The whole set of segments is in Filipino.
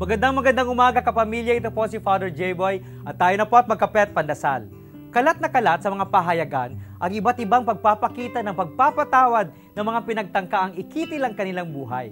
Magandang umaga kapamilya, ito po si Father J-Boy at tayo na po at magkape at pandasal. Kalat na kalat sa mga pahayagan ang iba't ibang pagpapakita ng pagpapatawad ng mga pinagtangkaang ikitil ang kanilang buhay.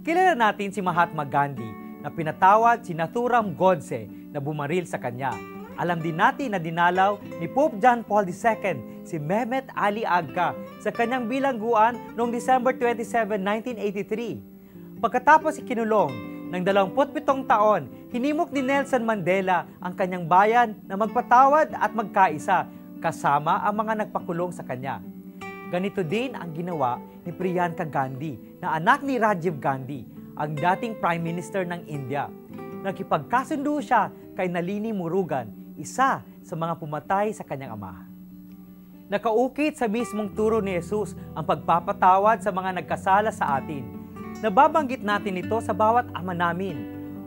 Kilala natin si Mahatma Gandhi na pinatawad si Nathuram Godse na bumaril sa kanya. Alam din natin na dinalaw ni Pope John Paul II si Mehmet Ali Agca sa kanyang bilangguan noong December 27, 1983. Pagkatapos ikinulong ng 27 taon, hinimok ni Nelson Mandela ang kanyang bayan na magpatawad at magkaisa kasama ang mga nagpakulong sa kanya. Ganito din ang ginawa ni Priyanka Gandhi na anak ni Rajiv Gandhi, ang dating Prime Minister ng India. Nakipagkasundo siya kay Nalini Murugan, isa sa mga pumatay sa kanyang ama. Nakaukit sa mismong turo ni Jesus ang pagpapatawad sa mga nagkasala sa atin. Nababanggit natin ito sa bawat ama namin.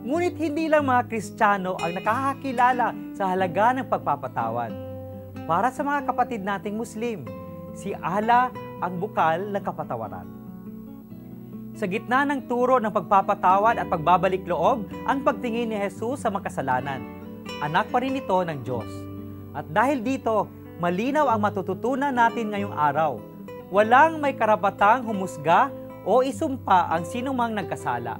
Ngunit hindi lang mga Kristiyano ang nakakakilala sa halaga ng pagpapatawad. Para sa mga kapatid nating Muslim, si Allah ang bukal ng kapatawaran. Sa gitna ng turo ng pagpapatawad at pagbabalik loob, ang pagtingin ni Jesus sa makasalanan. Anak pa rin ito ng Diyos. At dahil dito, malinaw ang matututunan natin ngayong araw. Walang may karapatang humusga o isumpa ang sinumang nagkasala.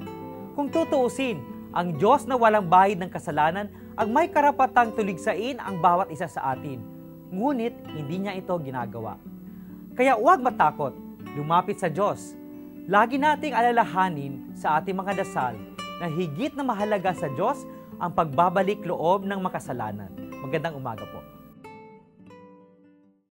Kung tutuusin, ang Diyos na walang bahid ng kasalanan ang may karapatang tuligsain ang bawat isa sa atin. Ngunit hindi niya ito ginagawa. Kaya huwag matakot, lumapit sa Diyos. Lagi nating alalahanin sa ating mga dasal na higit na mahalaga sa Diyos ang pagbabalik loob ng makasalanan. Magandang umaga po.